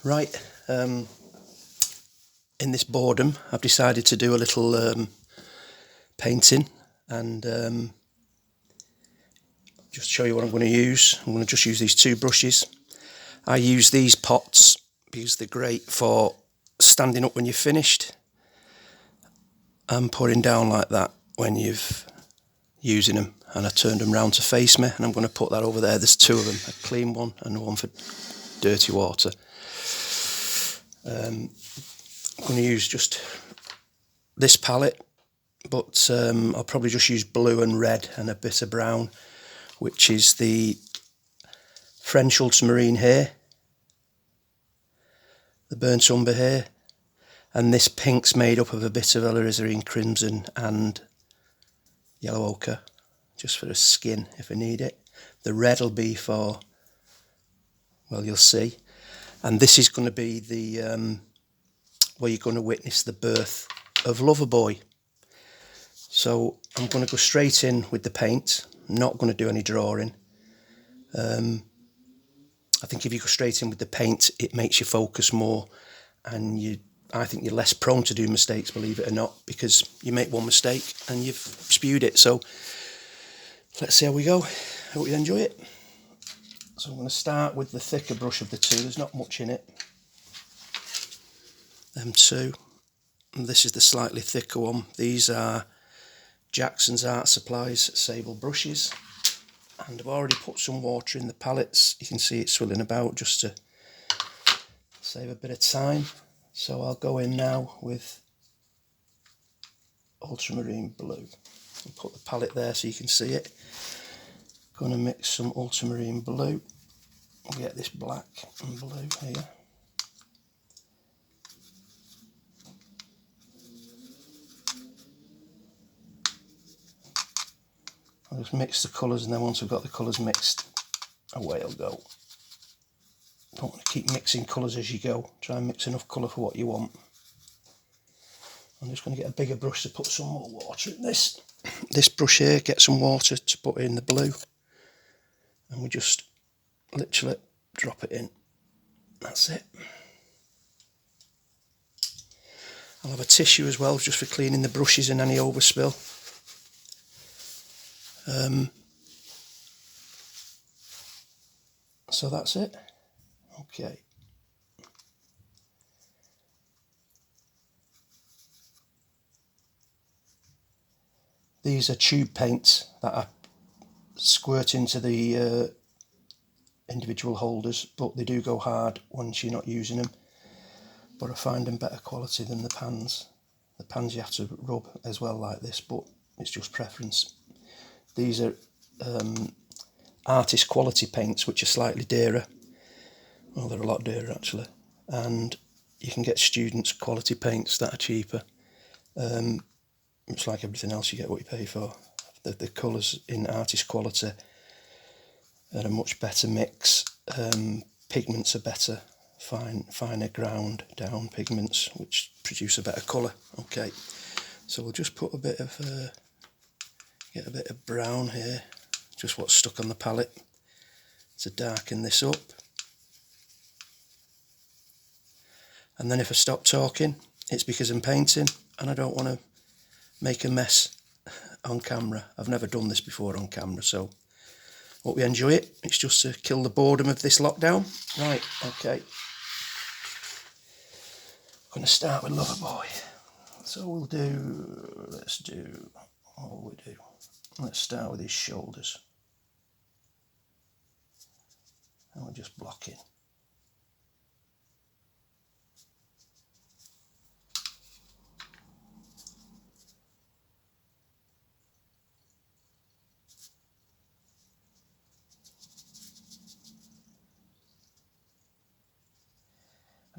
Right, in this boredom I've decided to do a little painting and just show you what I'm going to use. I'm going to just use these two brushes. I use these pots because they're great for standing up when you're finished and pouring down like that when you've using them. And I turned them round to face me, and I'm going to put that over there. There's two of them, a clean one and one for dirty water. I'm going to use just this palette, but I'll probably just use blue and red and a bit of brown, which is the French ultramarine here, the burnt umber here, and this pink's made up of a bit of alizarin crimson and yellow ochre, just for the skin if I need it. The red will be for, well, you'll see. And this is going to be the where you're going to witness the birth of Loverboy. So I'm going to go straight in with the paint. I'm not going to do any drawing. I think if you go straight in with the paint, it makes you focus more, and I think you're less prone to do mistakes, believe it or not, because you make one mistake and you've spewed it. So let's see how we go. I hope you enjoy it. So I'm going to start with the thicker brush of the two. There's not much in it. Them two. And this is the slightly thicker one. These are Jackson's Art Supplies sable brushes. And I've already put some water in the palettes. You can see it swirling about just to save a bit of time. So I'll go in now with ultramarine blue. I'll put the palette there so you can see it. Going to mix some ultramarine blue. We'll get this black and blue here. I'll just mix the colours, and then once we've got the colours mixed, away I'll go. Don't want to keep mixing colours as you go. Try and mix enough colour for what you want. I'm just going to get a bigger brush to put some more water in this. This brush here, get some water to put in the blue. And we just literally drop it in. That's it. I'll have a tissue as well, just for cleaning the brushes and any overspill. So that's it. Okay. These are tube paints that I squirt into the individual holders, but they do go hard once you're not using them. But I find them better quality than the pans. The pans you have to rub as well like this, but it's just preference. These are artist quality paints, which are slightly dearer. Well, they're a lot dearer actually. And you can get students' quality paints that are cheaper. It's like everything else, you get what you pay for. The colours in artist quality are a much better mix. Pigments are better, finer ground down pigments, which produce a better colour. Okay, so we'll just put a bit of get a bit of brown here, just what's stuck on the palette, to darken this up. And then if I stop talking, it's because I'm painting and I don't want to make a mess on camera. I've never done this before on camera, so hope you enjoy it. It's just to kill the boredom of this lockdown. Right, okay. I'm going to start with Loverboy. So we'll do, let's start with his shoulders. And we'll just block in.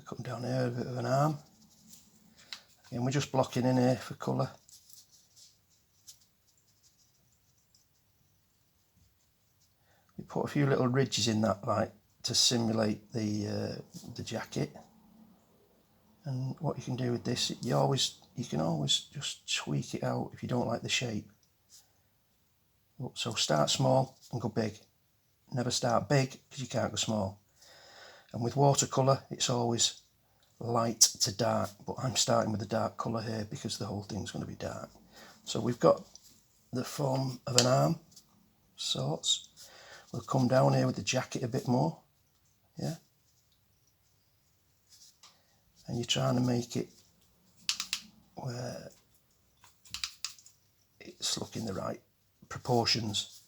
Come down here, a bit of an arm. And we're just blocking in here for colour. We put a few little ridges in that, like to simulate the jacket. And what you can do with this, you can always just tweak it out if you don't like the shape. So start small and go big. Never start big because you can't go small. And with watercolour, it's always light to dark, but I'm starting with a dark colour here because the whole thing's going to be dark. So we've got the form of an arm, sorts. We'll come down here with the jacket a bit more, yeah. And you're trying to make it where it's looking the right proportions.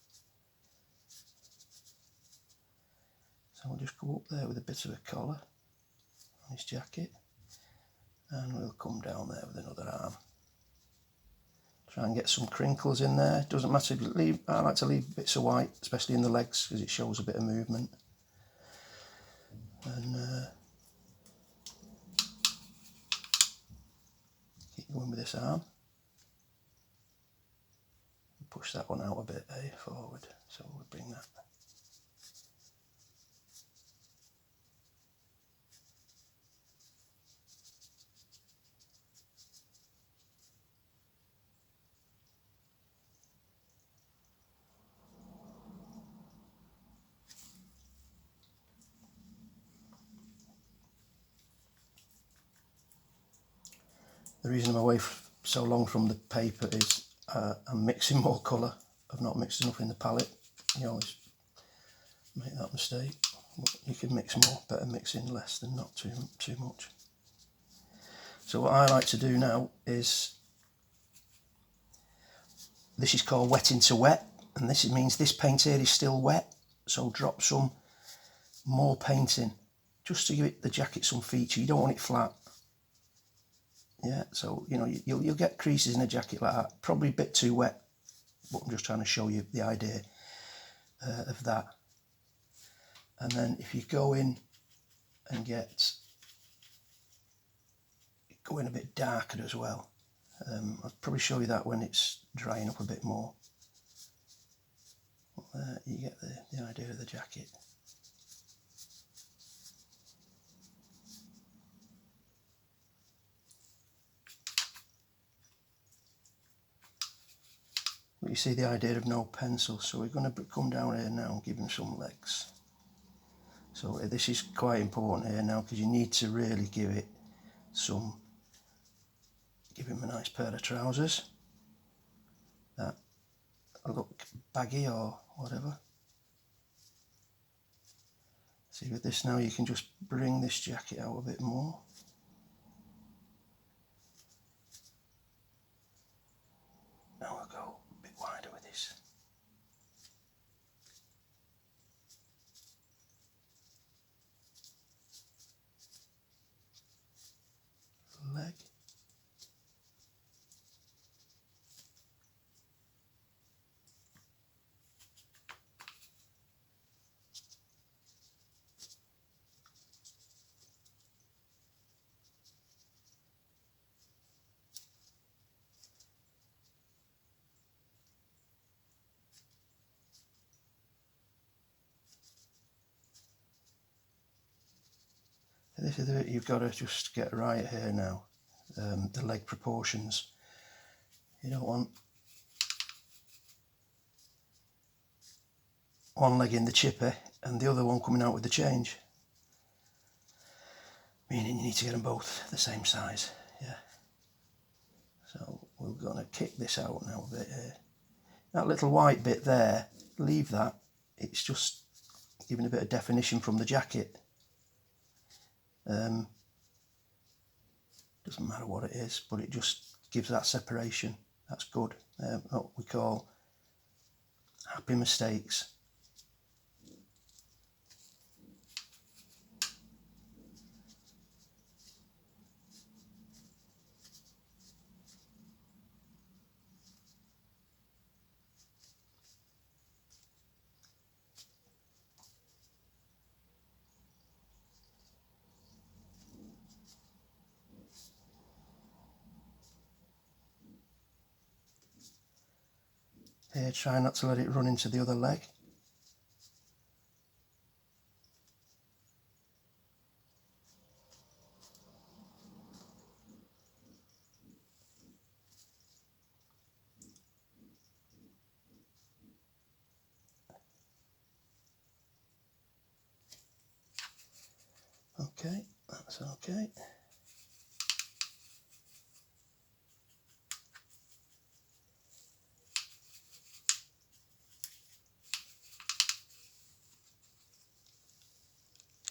So we'll just go up there with a bit of a collar on his jacket, and we'll come down there with another arm. Try and get some crinkles in there. Doesn't matter, I like to leave bits of white, especially in the legs, because it shows a bit of movement. And keep going with this arm. Push that one out a bit, forward. So we'll bring that. The reason I'm away so long from the paper is I'm mixing more colour. I've not mixed enough in the palette. You always make that mistake. But you can mix more, better mixing less than not too much. So what I like to do now is, this is called wetting to wet, and this means this paint here is still wet, so drop some more paint in, just to give it the jacket some feature. You don't want it flat. Yeah, so you know you'll get creases in a jacket like that, probably a bit too wet, but I'm just trying to show you the idea of that. And then if you go in and go in a bit darker as well, I'll probably show you that when it's drying up a bit more. You get the idea of the jacket. But you see the idea of no pencil, so we're going to come down here now and give him some legs. So this is quite important here now, because you need to really give him a nice pair of trousers that look baggy or whatever. See, with this now you can just bring this jacket out a bit more. Now we'll go a bit wider with this. Leg. This is the bit you've got to just get right here now, the leg proportions. You don't want one leg in the chippy and the other one coming out with the change, meaning you need to get them both the same size. Yeah. So we're going to kick this out now a bit here. That little white bit there, leave that. It's just giving a bit of definition from the jacket. Doesn't matter what it is, but it just gives that separation. That's good. What we call happy mistakes. Here, try not to let it run into the other leg. Okay, that's okay.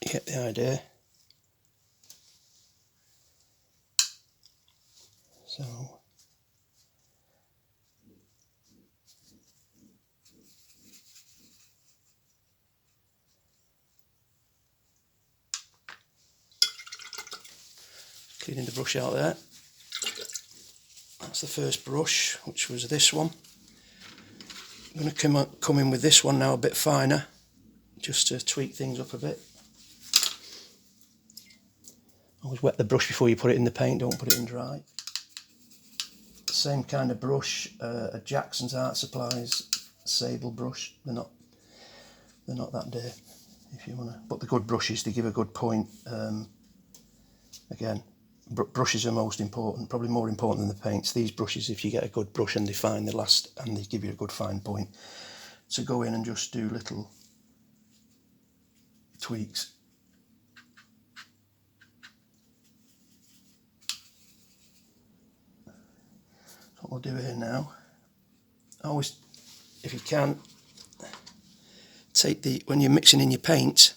You get the idea. So cleaning the brush out there. That's the first brush, which was this one. I'm going to come in with this one now a bit finer, just to tweak things up a bit. Always wet the brush before you put it in the paint, don't put it in dry. Same kind of brush, a Jackson's Art Supplies sable brush. They're not that dear, if you want to. But the good brushes, they give a good point. Again, brushes are most important, probably more important than the paints. These brushes, if you get a good brush and they find the last, and they give you a good fine point, to go in and just do little tweaks. So what we'll do here now, always, if you can, take the, when you're mixing in your paint,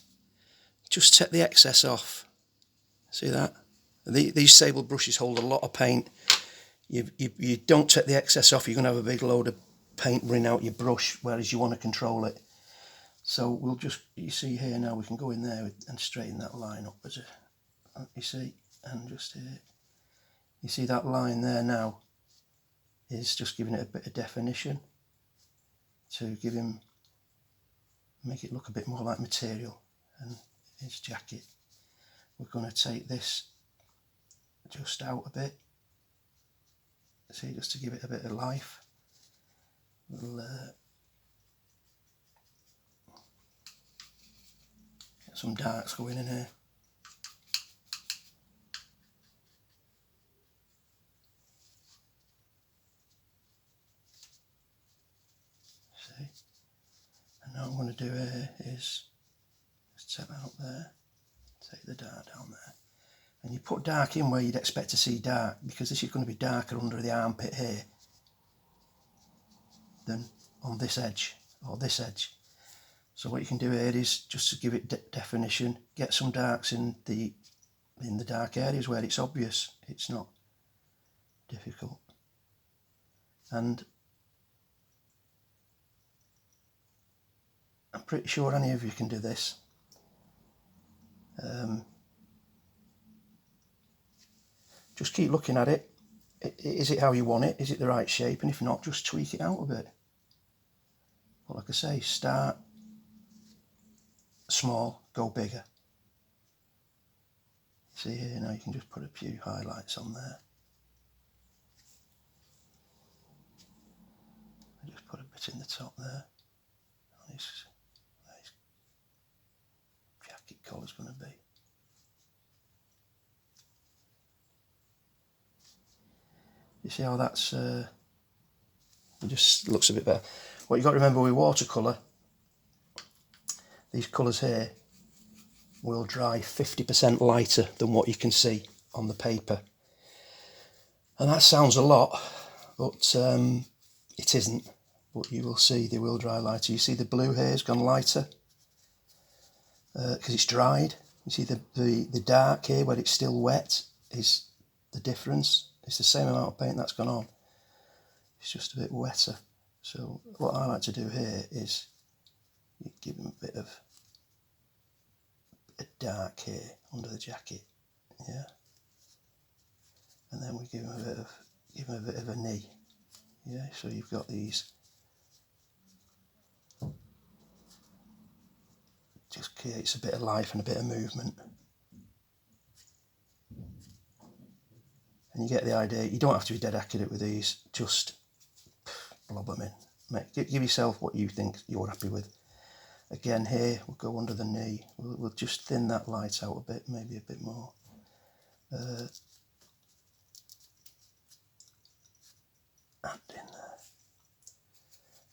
just take the excess off. See that? These sable brushes hold a lot of paint. You don't take the excess off, you're going to have a big load of paint running out your brush, whereas you want to control it. So we'll just, you see here now, we can go in there and straighten that line up, as you see, and just here. You see that line there now is just giving it a bit of definition to give him, make it look a bit more like material and his jacket. We're going to take this just out a bit, see, just to give it a bit of life. We'll get some darks going in here. See, and now what I'm going to do here is just take that up there, take the dark down there. And you put dark in where you'd expect to see dark, because this is going to be darker under the armpit here than on this edge or this edge. So what you can do here is just to give it definition, get some darks in the dark areas where it's obvious. It's not difficult. And I'm pretty sure any of you can do this. Just keep looking at it. Is it how you want it? Is it the right shape? And if not, just tweak it out a bit. But like I say, start small, go bigger. See here now, you can just put a few highlights on there. I just put a bit in the top there. This jacket collar's going to be. You see how that's, it just looks a bit better. What you've got to remember with watercolour, these colours here will dry 50% lighter than what you can see on the paper. And that sounds a lot, but it isn't. But you will see they will dry lighter. You see the blue here has gone lighter because it's dried. You see the dark here where it's still wet is the difference. It's the same amount of paint that's gone on. It's just a bit wetter. So what I like to do here is you give them a bit of dark here under the jacket, yeah. And then we give them a bit of a knee, yeah. So you've got these. Just creates a bit of life and a bit of movement. And you get the idea. You don't have to be dead accurate with these, just blob them in. Give yourself what you think you're happy with. Again here, we'll go under the knee. We'll just thin that light out a bit, maybe a bit more. And in there.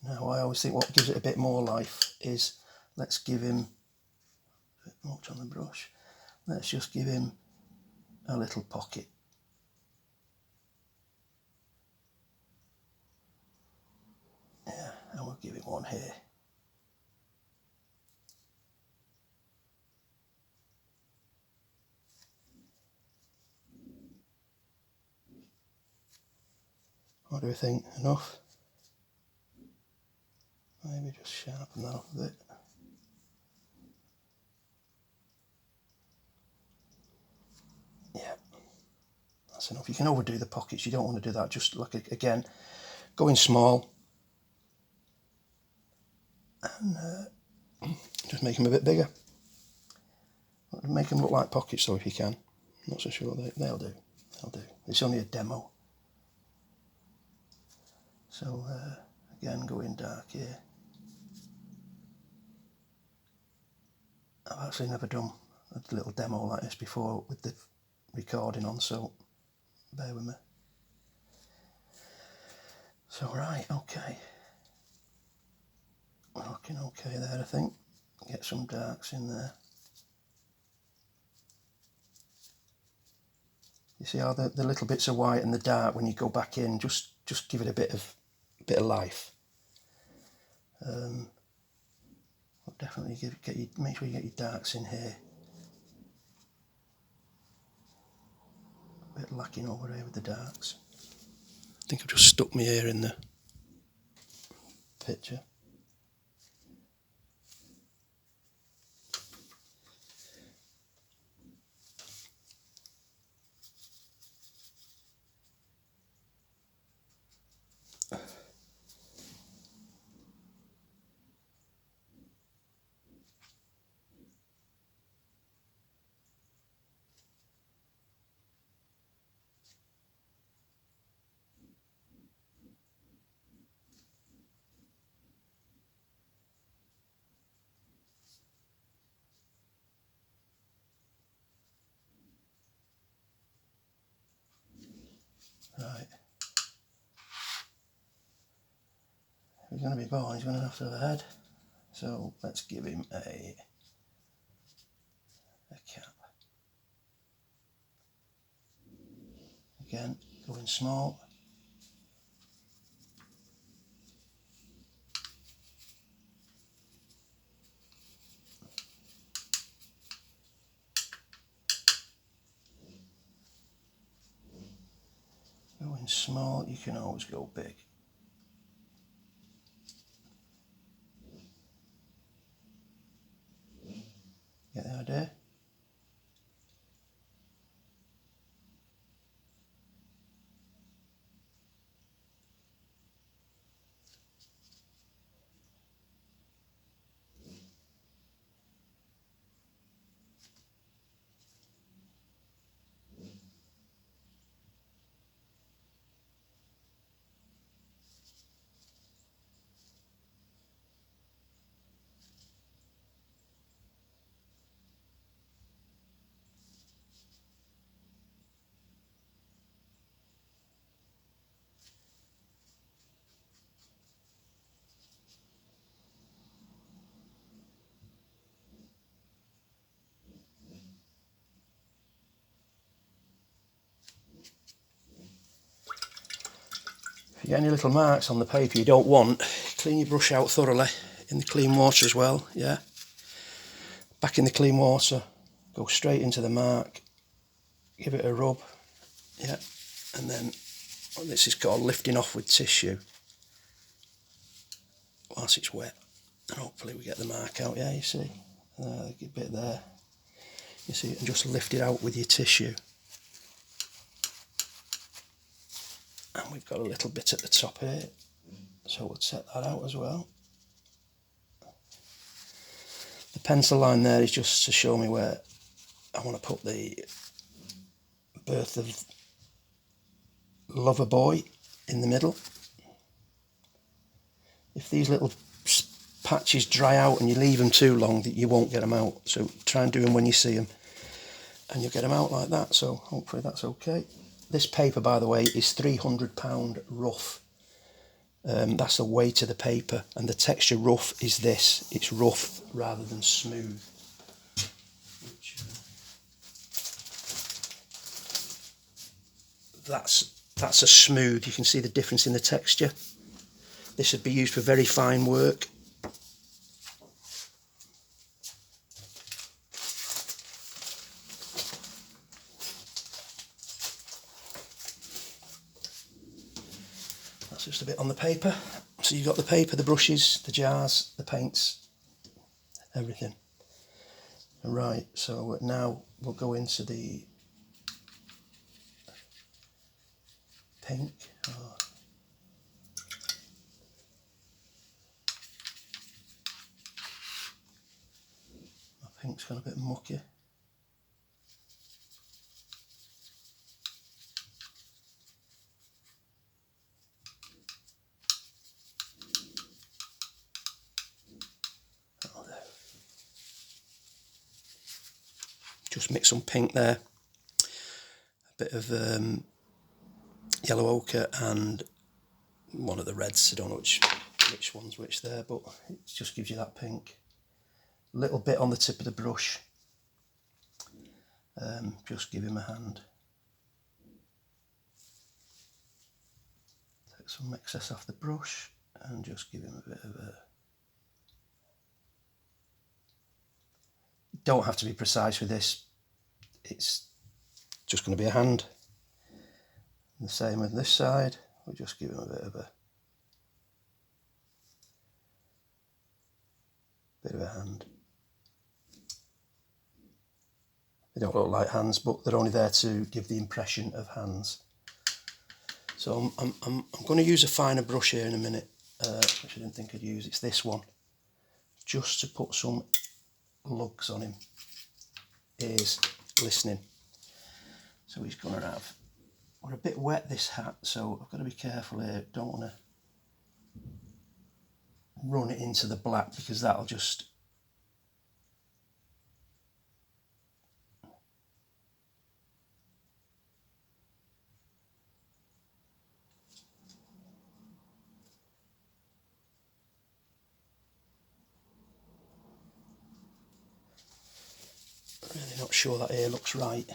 Now I always think what gives it a bit more life is, let's give him a bit much on the brush. let's just give him a little pocket. Yeah, and we'll give him one here. What do we think? Enough? Maybe just sharpen that up a bit. Yeah, that's enough. You can overdo the pockets, you don't want to do that. Just like, again, going small and just make them a bit bigger. Make them look like pockets though if you can. I'm not so sure they'll do. They'll do. It's only a demo. So again, go in dark here. I've actually never done a little demo like this before with the recording on, so bear with me. So right, okay. Looking okay there, I think. Get some darks in there. You see how the little bits of white and the dark, when you go back in, just give it a bit of life. Definitely make sure you get your darks in here. A bit lacking over here with the darks. I think I've just stuck my ear in the picture. Right. If he's going to be born, he's going to have to have a head. So let's give him a cap. Again, going small. Going small, you can always go big. Get the idea? If you get any little marks on the paper you don't want, clean your brush out thoroughly in the clean water as well, yeah. Back in the clean water, go straight into the mark, give it a rub, yeah, and then this is called lifting off with tissue whilst it's wet, and hopefully we get the mark out, yeah, you see, a bit there, you see, and just lift it out with your tissue. And we've got a little bit at the top here, so we'll set that out as well. The pencil line there is just to show me where I want to put the birth of Loverboy in the middle. If these little patches dry out and you leave them too long, you won't get them out, so try and do them when you see them and you'll get them out like that, so hopefully that's okay. This paper, by the way, is £300 rough. That's the weight of the paper, and the texture rough is this. It's rough rather than smooth. Which, that's a smooth. You can see the difference in the texture. This would be used for very fine work. That's just a bit on the paper. So you've got the paper, the brushes, the jars, the paints, everything. Right, so now we'll go into the pink. Oh. My pink's gone a bit mucky. Oh, there. Just mix some pink there, a bit of yellow ochre and one of the reds. I don't know which one's which there, but it just gives you that pink. A little bit on the tip of the brush. Just give him a hand. Take some excess off the brush and just give him a bit of a... Don't have to be precise with this. It's just going to be a hand. And the same with this side. We'll just give him a bit of a hand. They don't look like hands, but they're only there to give the impression of hands. So I'm going to use a finer brush here in a minute, which I didn't think I'd use. It's this one, just to put some lugs on him. Ears listening. So he's going to have... We're a bit wet, this hat, so I've got to be careful here. Don't want to run it into the black, because that'll just... Really not sure that ear looks right.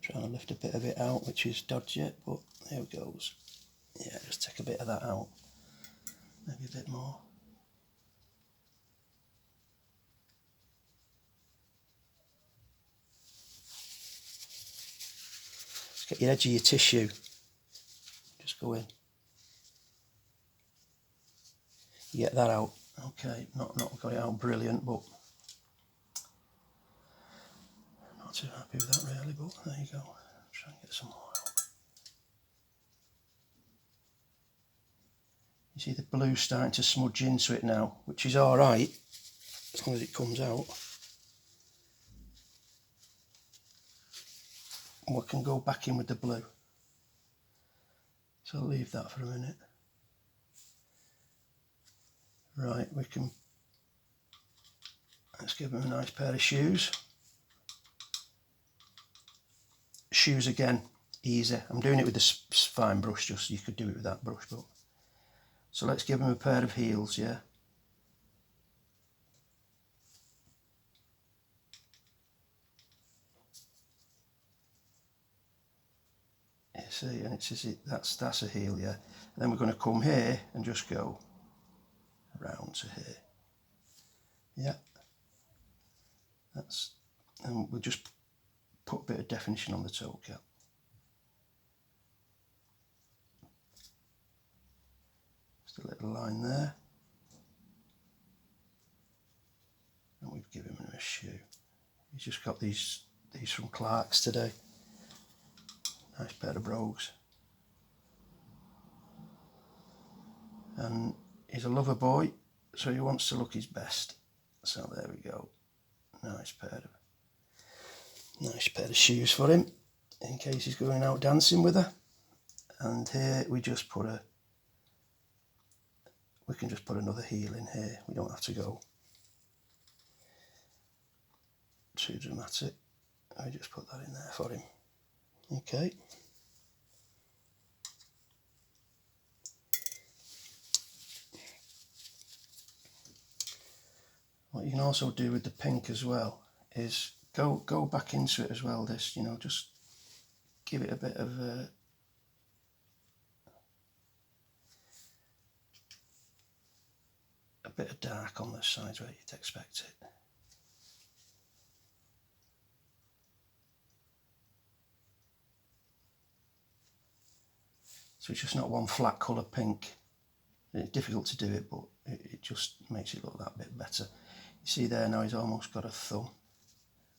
Trying to lift a bit of it out, which is dodgy, but there it goes. Yeah, just take a bit of that out. Maybe a bit more. Just get your edge of your tissue. Just go in. You get that out. Okay, not got it out brilliant, but not too happy with that really, but there you go. Try and get some more out. You see the blue starting to smudge into it now, which is alright, as long as it comes out. And we can go back in with the blue. So I'll leave that for a minute. Right, let's give him a nice pair of shoes. Shoes again, easy. I'm doing it with this fine brush, just you could do it with that brush, but... So let's give him a pair of heels, yeah? You see, and that's a heel, yeah? And then we're going to come here and just go around to here. Yeah. And we'll just put a bit of definition on the toe cap. Just a little line there. And we've given him a shoe. He's just got these from Clark's today. Nice pair of brogues. And he's a lover boy, so he wants to look his best. So there we go. Nice pair of shoes for him, in case he's going out dancing with her. And here we can just put another heel in here. We don't have to go too dramatic. I just put that in there for him. Okay. What you can also do with the pink as well is go back into it as well. This, you know, just give it a bit of dark on the sides where you'd expect it. So it's just not one flat colour pink. It's difficult to do it, but it just makes it look that bit better. You see there now he's almost got a thumb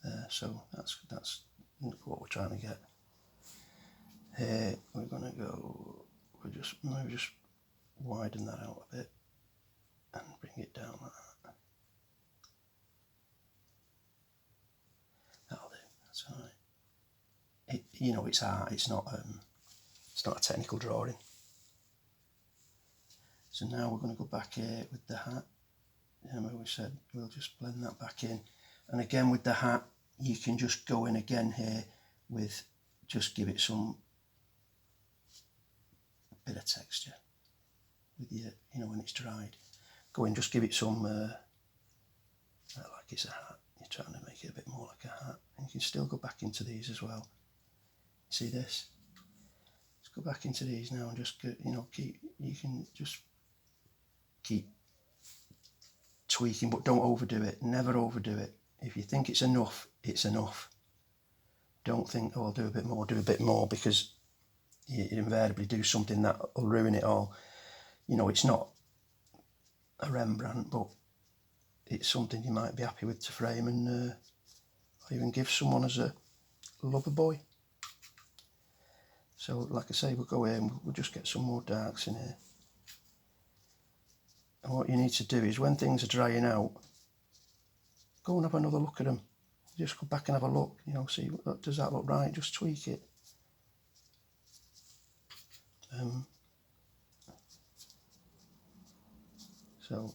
there, so that's what we're trying to get. Here we're going to go, maybe just widen that out a bit and bring it down like that. That'll do, that's alright. You know, it's art, it's not a technical drawing. So now we're going to go back here with the hat. Remember we said we'll just blend that back in. And again with the hat, you can just go in again here with, just give it some bit of texture with your, you know, when it's dried. Go in, just give it some, like it's a hat. You're trying to make it a bit more like a hat. And you can still go back into these as well. See this? Let's go back into these now and just, you know, you can just keep tweaking, but don't overdo it. Never overdo it. If you think it's enough, it's enough. Don't think, oh, I'll do a bit more, because you invariably do something that will ruin it all. You know, it's not a Rembrandt, but it's something you might be happy with to frame and or even give someone as a Loverboy. So, like I say, we'll go in, we'll just get some more darks in here. And what you need to do is, when things are drying out, go and have another look at them. Just go back and have a look, you know, see, does that look right? Just tweak it. So,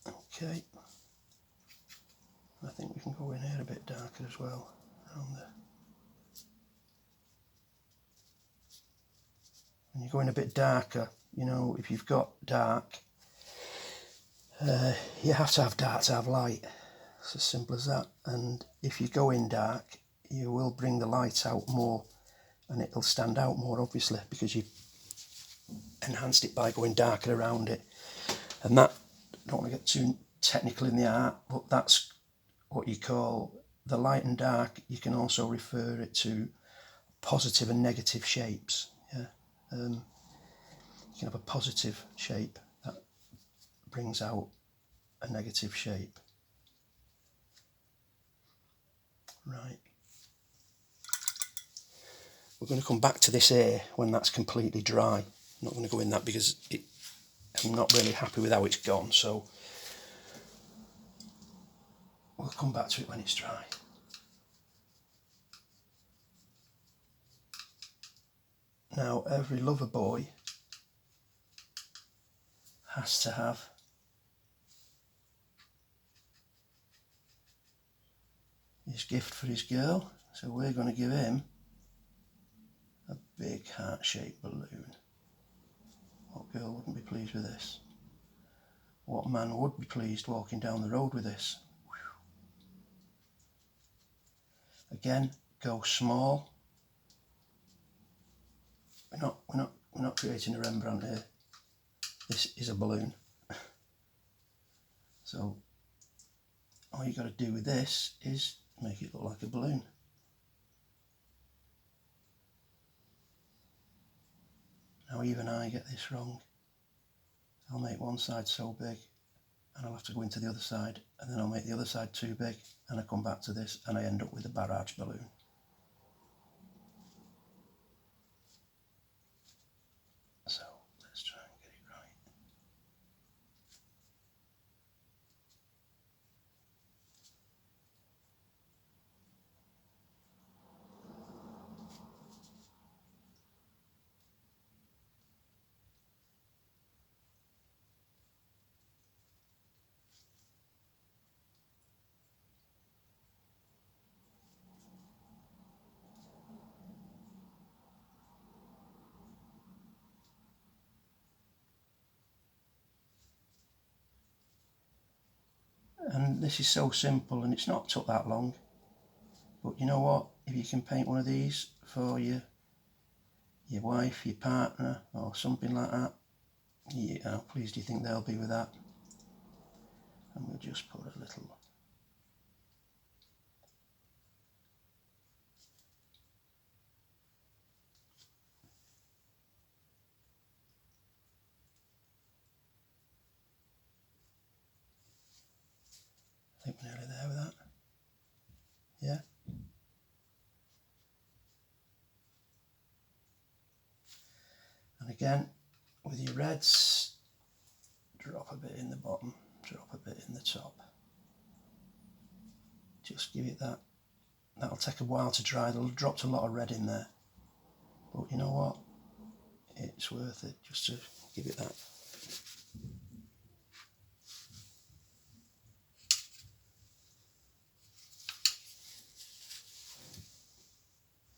okay. I think we can go in here a bit darker as well. Around there. When you go in a bit darker, you know, if you've got dark, you have to have dark to have light. It's as simple as that. And if you go in dark, you will bring the light out more, and it'll stand out more, obviously, because you've enhanced it by going darker around it. And that, I don't want to get too technical in the art, but that's what you call the light and dark. You can also refer it to positive and negative shapes. Yeah, you can have a positive shape that brings out a negative shape. Right. We're going to come back to this here when that's completely dry. I'm not going to go in that because I'm not really happy with how it's gone, so we'll come back to it when it's dry. Now, every Loverboy has to have his gift for his girl, so we're going to give him a big heart-shaped balloon. What girl wouldn't be pleased with this? What man would be pleased walking down the road with this? Whew. Again, go small. We're not creating a Rembrandt here. This is a balloon. So all you got to do with this is make it look like a balloon. Now even I get this wrong. I'll make one side so big and I'll have to go into the other side, and then I'll make the other side too big and I come back to this and I end up with a barrage balloon. So let's try and get it right. And this is so simple, and it's not took that long. But you know what? If you can paint one of these for your wife, your partner, or something like that, how pleased do you think they'll be with that? And we'll just put a little. I think we're nearly there with that. Yeah. And again, with your reds, drop a bit in the bottom, drop a bit in the top. Just give it that. That'll take a while to dry. They'll have dropped a lot of red in there. But you know what? It's worth it just to give it that.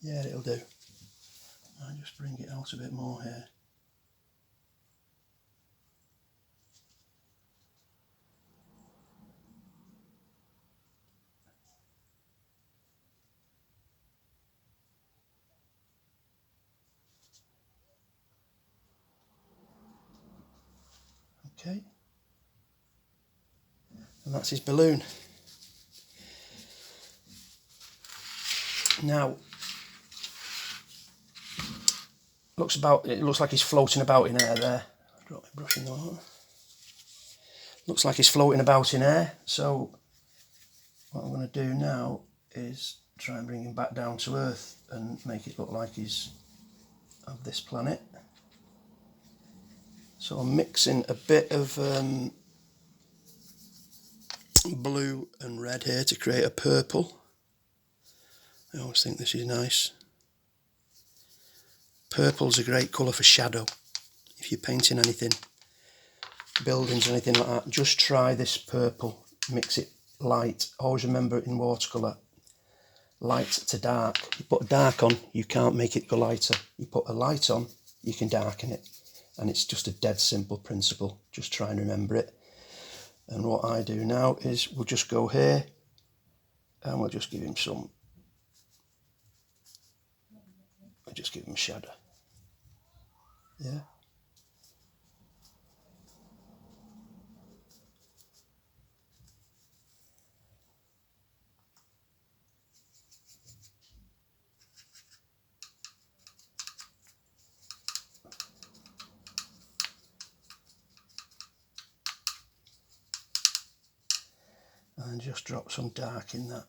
Yeah, it'll do. I'll just bring it out a bit more here. Okay. And that's his balloon. Now, it looks like he's floating about in air there. Drop my brush in the water. Looks like he's floating about in air, so what I'm going to do now is try and bring him back down to earth and make it look like he's of this planet. So I'm mixing a bit of blue and red here to create a purple. I always think this is nice. Purple's a great colour for shadow. If you're painting anything, buildings or anything like that, just try this purple. Mix it light. Always remember in watercolour, light to dark. You put a dark on, you can't make it go lighter. You put a light on, you can darken it. And it's just a dead simple principle. Just try and remember it. And what I do now is we'll just go here and we'll just give him some. We'll just give him a shadow. Yeah. And just drop some dark in that.